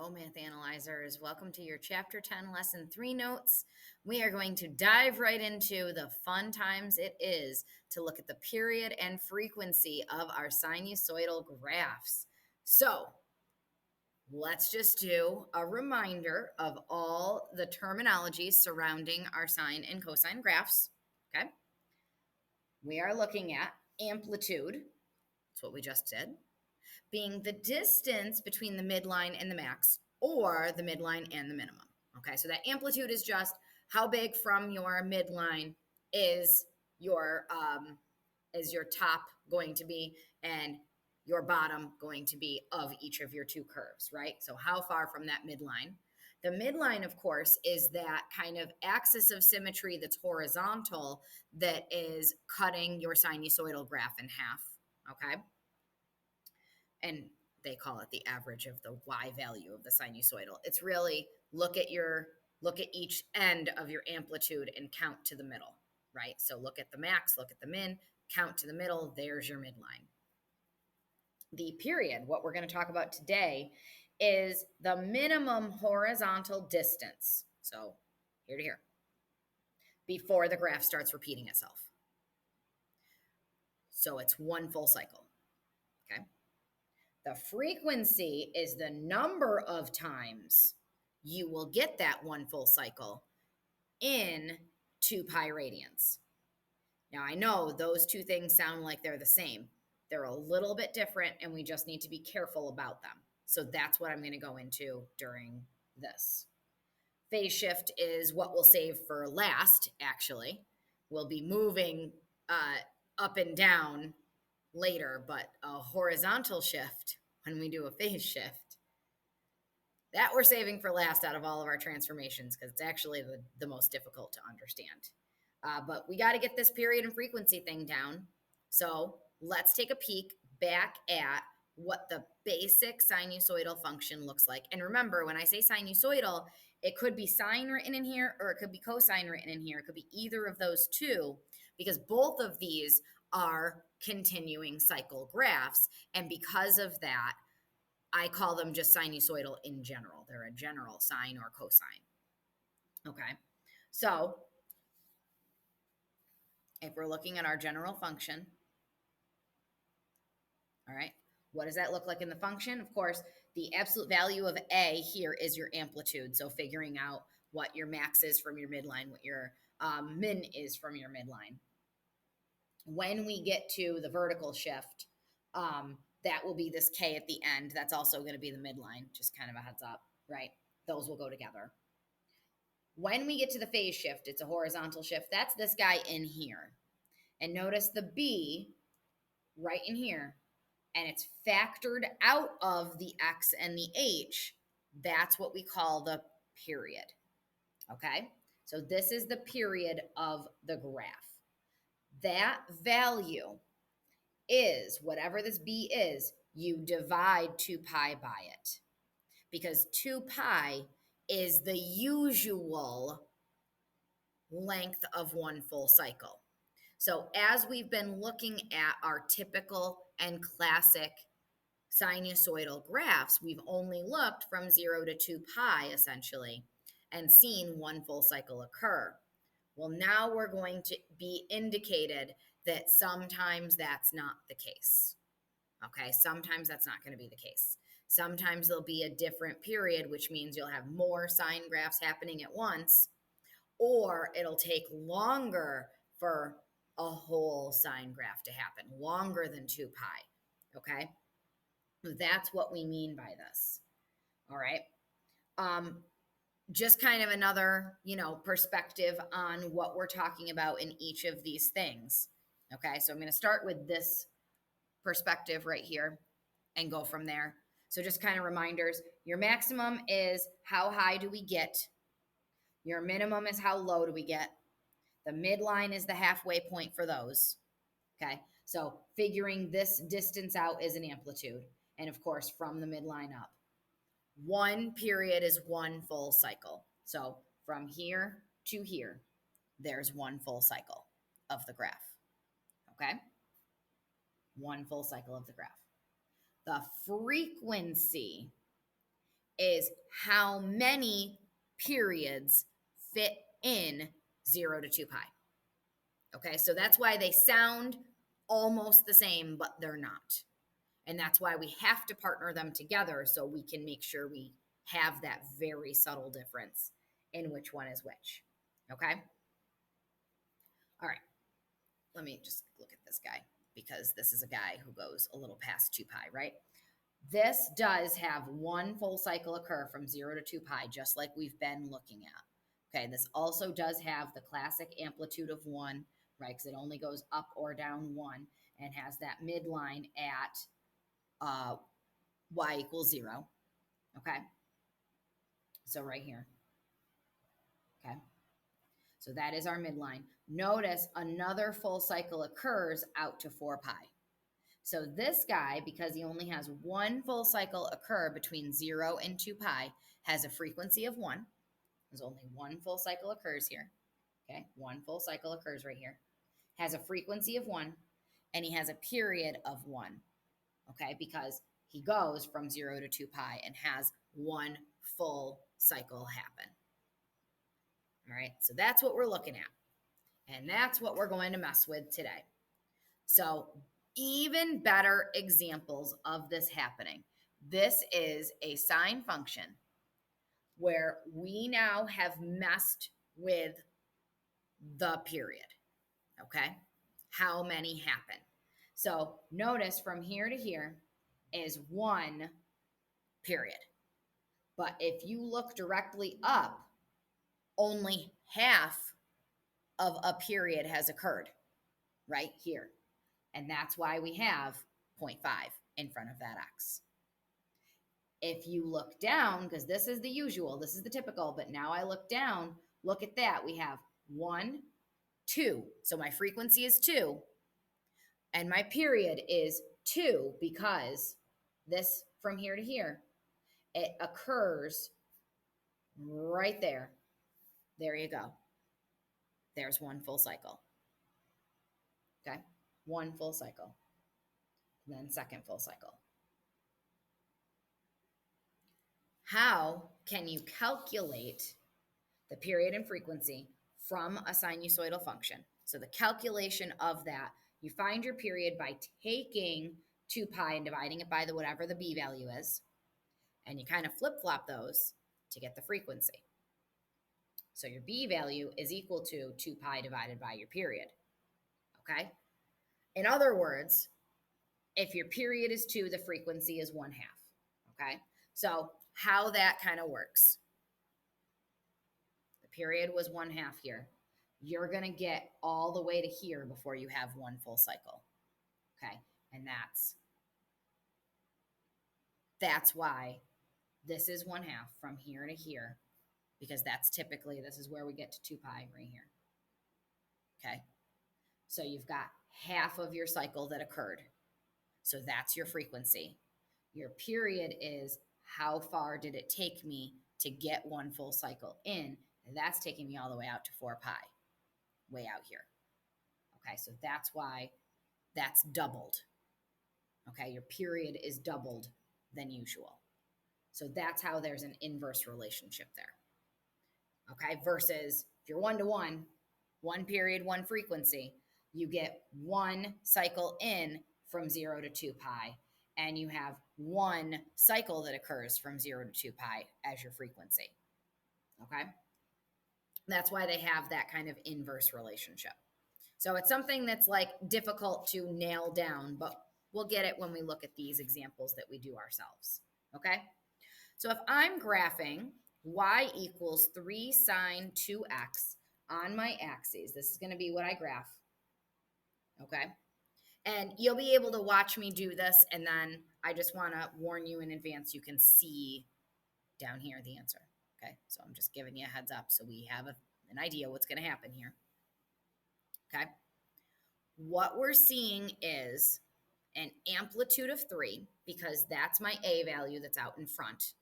Hello, Math Analyzers. Welcome to your Chapter 10, Lesson 3 notes. We are going to dive right into the fun times it is to look at the period and frequency of our sinusoidal graphs. So, let's just do a reminder of all the terminology surrounding our sine and cosine graphs. Okay? We are looking at amplitude. That's what we just did. Being the distance between the midline and the max, or the midline and the minimum. Okay, so that amplitude is just how big from your midline is your top going to be, and your bottom going to be of each of your two curves, right? So how far from that midline? The midline, of course, is that kind of axis of symmetry that's horizontal that is cutting your sinusoidal graph in half, okay? And they call it the average of the y value of the sinusoidal. It's really look at each end of your amplitude and count to the middle, right? So look at the max, look at the min, count to the middle, there's your midline. The period, what we're going to talk about today, is the minimum horizontal distance. So here to here, before the graph starts repeating itself. So it's one full cycle, okay? The frequency is the number of times you will get that one full cycle in 2 pi radians. Now, I know those two things sound like they're the same. They're a little bit different, and we just need to be careful about them. So that's what I'm going to go into during this. Phase shift is what we'll save for last, actually. We'll be moving up and down later, but a horizontal shift, when we do a phase shift, that we're saving for last out of all of our transformations, because it's actually the most difficult to understand. But we got to get this period and frequency thing down. So let's take a peek back at what the basic sinusoidal function looks like. And remember, when I say sinusoidal, it could be sine written in here, or it could be cosine written in here. It could be either of those two, because both of these are continuing cycle graphs. And because of that, I call them just sinusoidal in general. They're a general sine or cosine. Okay, so if we're looking at our general function, all right, what does that look like in the function? Of course, the absolute value of A here is your amplitude. So figuring out what your max is from your midline, what your min is from your midline. When we get to the vertical shift, that will be this K at the end. That's also going to be the midline, just kind of a heads up, right? Those will go together. When we get to the phase shift, it's a horizontal shift. That's this guy in here. And notice the B right in here. And it's factored out of the X and the H. That's what we call the period. Okay? So this is the period of the graph. That value is, whatever this B is, you divide 2 pi by it. Because 2 pi is the usual length of one full cycle. So as we've been looking at our typical and classic sinusoidal graphs, we've only looked from 0 to 2 pi essentially and seen one full cycle occur. Well, now we're going to be indicated that sometimes that's not the case. Okay, sometimes that's not going to be the case. Sometimes there'll be a different period, which means you'll have more sine graphs happening at once, or it'll take longer for a whole sine graph to happen, longer than 2 pi. Okay, that's what we mean by this. All right. Just kind of another, perspective on what we're talking about in each of these things. Okay, so I'm going to start with this perspective right here and go from there. So just kind of reminders, your maximum is how high do we get? Your minimum is how low do we get? The midline is the halfway point for those. Okay, so figuring this distance out is an amplitude. And of course, from the midline up. One period is one full cycle. So from here to here, there's one full cycle of the graph. Okay? One full cycle of the graph. The frequency is how many periods fit in 0 to 2 pi. Okay, so that's why they sound almost the same, but they're not. And that's why we have to partner them together so we can make sure we have that very subtle difference in which one is which. Okay? All right. Let me just look at this guy because this is a guy who goes a little past 2 pi, right? This does have one full cycle occur from 0 to 2 pi, just like we've been looking at. Okay, this also does have the classic amplitude of 1, right? Because it only goes up or down 1 and has that midline at y equals 0. Okay, so right here. Okay, so that is our midline. Notice another full cycle occurs out to 4 pi. So this guy, because he only has one full cycle occur between 0 and 2 pi, has a frequency of 1. There's only one full cycle occurs here. Okay, one full cycle occurs right here. Has a frequency of 1, and he has a period of 1. Okay, because he goes from 0 to 2 pi and has one full cycle happen. All right, so that's what we're looking at. And that's what we're going to mess with today. So even better examples of this happening. This is a sine function where we now have messed with the period, okay? How many happen? So notice from here to here is 1 period. But if you look directly up, only half of a period has occurred right here. And that's why we have 0.5 in front of that x. If you look down, because this is the usual, this is the typical, but now I look down, look at that. We have 1, 2. So my frequency is 2. And my period is 2 because this from here to here, it occurs right there. There you go. There's one full cycle. Okay, one full cycle. And then second full cycle. How can you calculate the period and frequency from a sinusoidal function? So the calculation of that, you find your period by taking 2 pi and dividing it by whatever the b value is, and you kind of flip-flop those to get the frequency. So your b value is equal to 2 pi divided by your period. Okay? In other words, if your period is 2, the frequency is 1/2. Okay? So how that kind of works. The period was 1/2 here. You're going to get all the way to here before you have one full cycle. Okay? And that's why this is 1/2 from here to here, because that's typically, this is where we get to 2 pi right here. Okay? So you've got half of your cycle that occurred. So that's your frequency. Your period is how far did it take me to get one full cycle in? And that's taking me all the way out to 4 pi, way out here. Okay, so that's why that's doubled. Okay, your period is doubled than usual. So that's how there's an inverse relationship there. Okay, versus if you're 1-to-1, 1 period, 1 frequency, you get 1 cycle in from 0 to 2 pi, and you have 1 cycle that occurs from 0 to 2 pi as your frequency. Okay? That's why they have that kind of inverse relationship. So it's something that's like difficult to nail down, but we'll get it when we look at these examples that we do ourselves. Okay? So if I'm graphing y equals 3 sine 2x on my axes, this is going to be what I graph. Okay? And you'll be able to watch me do this, and then I just want to warn you in advance, you can see down here the answer. Okay? So I'm just giving you a heads up so we have an idea what's going to happen here. Okay? What we're seeing is an amplitude of 3, because that's my A value that's out in front.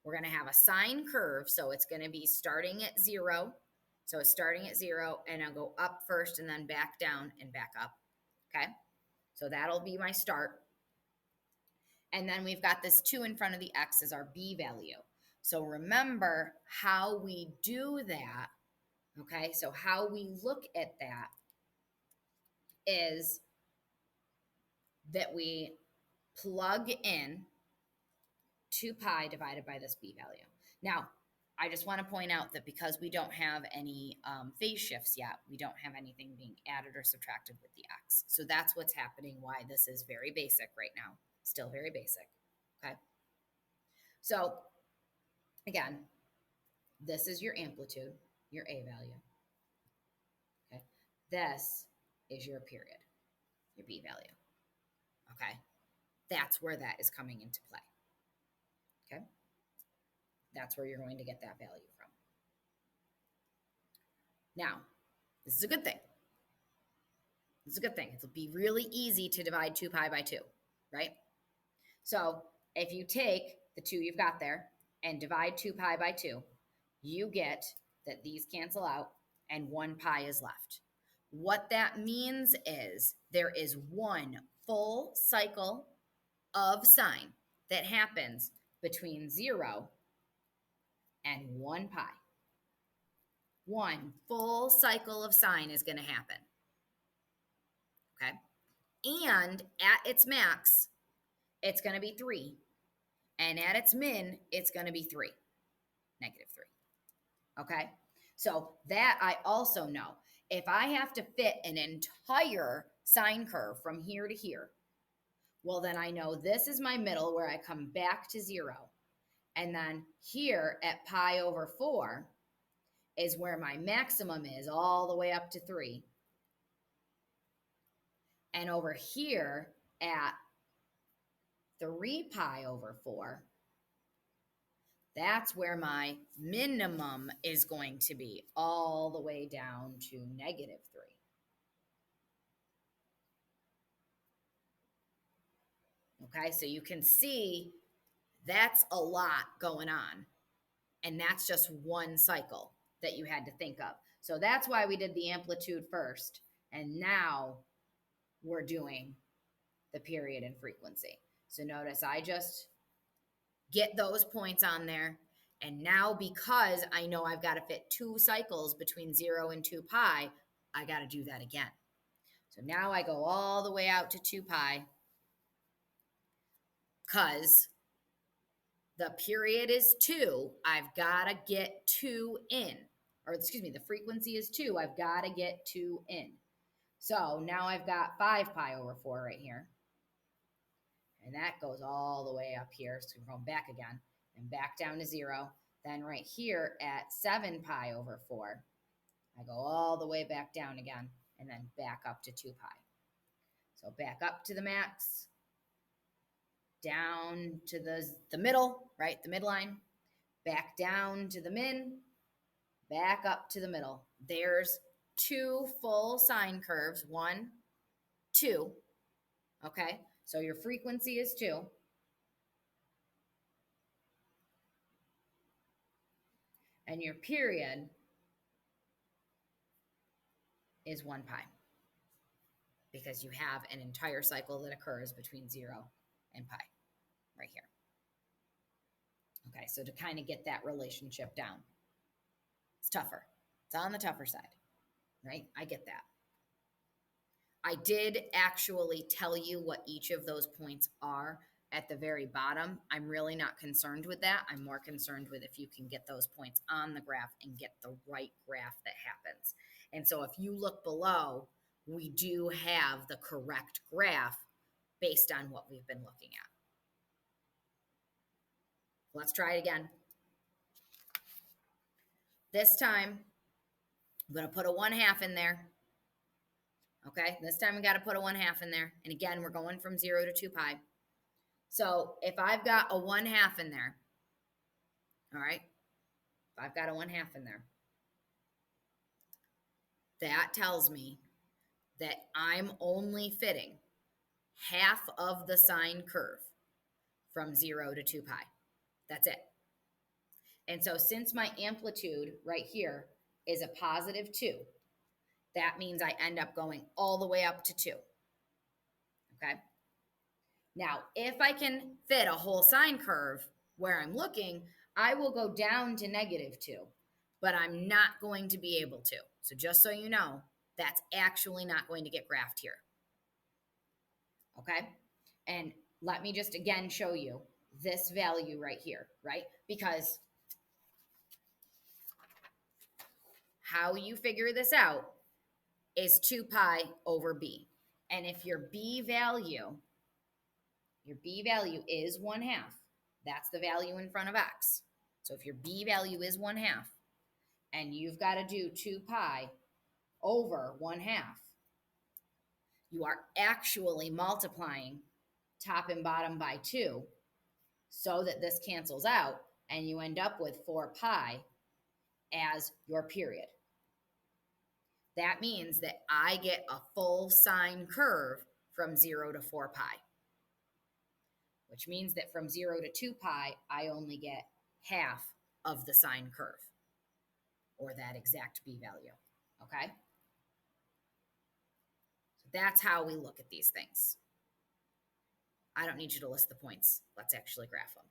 We're going to have a sine curve, so it's going to be starting at 0. So it's starting at 0, and I'll go up first and then back down and back up. Okay? So that'll be my start. And then we've got this 2 in front of the x as our b value. So remember how we do that, okay? So how we look at that is that we plug in 2 pi divided by this b value. Now, I just want to point out that because we don't have any phase shifts yet, we don't have anything being added or subtracted with the x. So that's what's happening, why this is very basic right now. Still very basic, okay? So again, this is your amplitude, your a value, okay? This is your period, your b value, okay? That's where that is coming into play, okay? That's where you're going to get that value from. Now, this is a good thing. This is a good thing. It'll be really easy to divide 2 pi by 2, right? So if you take the 2 you've got there and divide 2 pi by 2, you get that these cancel out and 1 pi is left. What that means is there is one full cycle of sine that happens between 0 and 1 pi. One full cycle of sine is going to happen. Okay? And at its max, it's going to be 3. And at its min, it's going to be 3, negative 3. Okay? So that I also know. If I have to fit an entire sine curve from here to here, well, then I know this is my middle where I come back to 0. And then here at pi over 4 is where my maximum is all the way up to 3. And over here at 3 pi over 4, that's where my minimum is going to be, all the way down to negative 3. Okay, so you can see that's a lot going on. And that's just one cycle that you had to think of. So that's why we did the amplitude first. And now we're doing the period and frequency. So notice I just get those points on there. And now because I know I've got to fit 2 cycles between 0 and 2 pi, I got to do that again. So now I go all the way out to 2 pi because the period is 2. I've got to get 2 in. Or excuse me, the frequency is 2. I've got to get 2 in. So now I've got 5 pi over 4 right here. And that goes all the way up here. So we're going back again and back down to 0. Then right here at 7 pi over 4, I go all the way back down again and then back up to 2 pi. So back up to the max, down to the middle, right, the midline, back down to the min, back up to the middle. There's 2 full sine curves, 1, 2, okay? So your frequency is 2. And your period is 1 pi because you have an entire cycle that occurs between 0 and pi right here. Okay, so to kind of get that relationship down, it's tougher. It's on the tougher side, right? I get that. I did actually tell you what each of those points are at the very bottom. I'm really not concerned with that. I'm more concerned with if you can get those points on the graph and get the right graph that happens. And so if you look below, we do have the correct graph based on what we've been looking at. Let's try it again. This time, I'm going to put a 1/2 in there. Okay, this time we got to put a 1/2 in there. And again, we're going from 0 to 2 pi. So if I've got a 1/2 in there, all right, if I've got a 1/2 in there, that tells me that I'm only fitting half of the sine curve from 0 to 2 pi. That's it. And so since my amplitude right here is a positive 2, that means I end up going all the way up to 2. Okay? Now, if I can fit a whole sine curve where I'm looking, I will go down to -2, but I'm not going to be able to. So just so you know, that's actually not going to get graphed here. Okay? And let me just again show you this value right here, right? Because how you figure this out is 2 pi over b. And if your b value is 1/2, that's the value in front of x. So if your b value is 1/2, and you've got to do 2 pi over 1/2, you are actually multiplying top and bottom by 2 so that this cancels out and you end up with 4 pi as your period. That means that I get a full sine curve from 0 to 4 pi, which means that from 0 to 2 pi, I only get half of the sine curve, or that exact b value, okay? So that's how we look at these things. I don't need you to list the points. Let's actually graph them,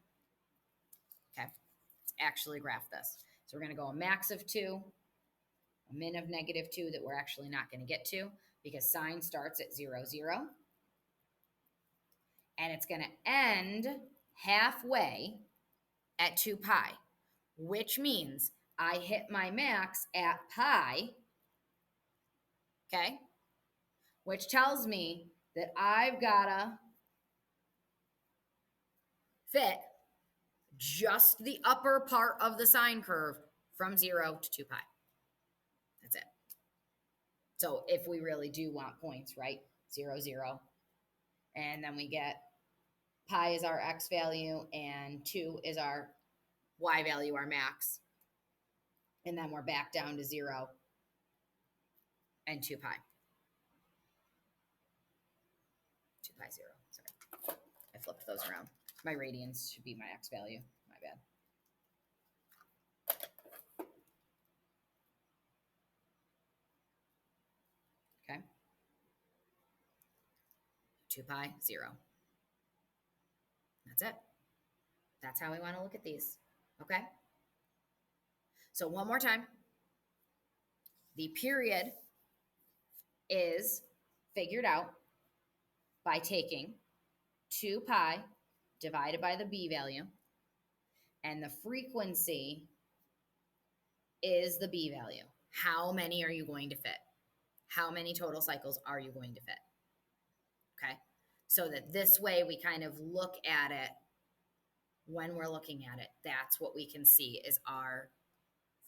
okay? Let's actually graph this. So we're going to go a max of 2, a min of -2 that we're actually not going to get to because sine starts at 0, 0. And it's going to end halfway at 2 pi, which means I hit my max at pi, okay? Which tells me that I've got to fit just the upper part of the sine curve from 0 to 2 pi. That's it. So if we really do want points, right? 0, 0. And then we get pi is our x value and 2 is our y value, our max. And then we're back down to 0 and 2 pi. 2 pi 0. Sorry. I flipped those around. My radians should be my x value. My bad. Okay. 2 pi 0. That's it. That's how we want to look at these. Okay. So one more time. The period is figured out by taking 2 pi divided by the b value, and the frequency is the b value. How many are you going to fit? How many total cycles are you going to fit? Okay, so that this way we kind of look at it when we're looking at it. That's what we can see is our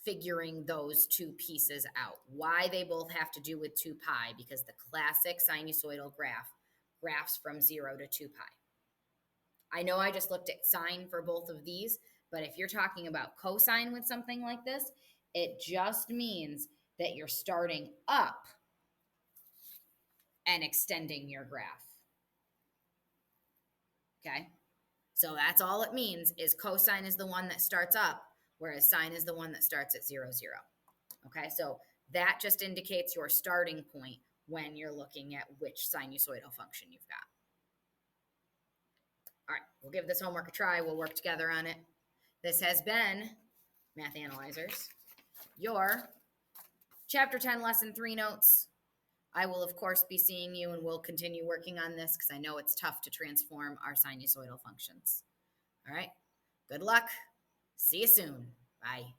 figuring those two pieces out. Why they both have to do with 2 pi, because the classic sinusoidal graphs from 0 to 2 pi. I know I just looked at sine for both of these, but if you're talking about cosine with something like this, it just means that you're starting up and extending your graph. Okay? So that's all it means is cosine is the one that starts up, whereas sine is the one that starts at 0, 0. Okay, so that just indicates your starting point when you're looking at which sinusoidal function you've got. All right, we'll give this homework a try. We'll work together on it. This has been Math Analyzers, your Chapter 10, Lesson 3 notes. I will, of course, be seeing you, and we'll continue working on this because I know it's tough to transform our sinusoidal functions. All right, good luck. See you soon. Bye.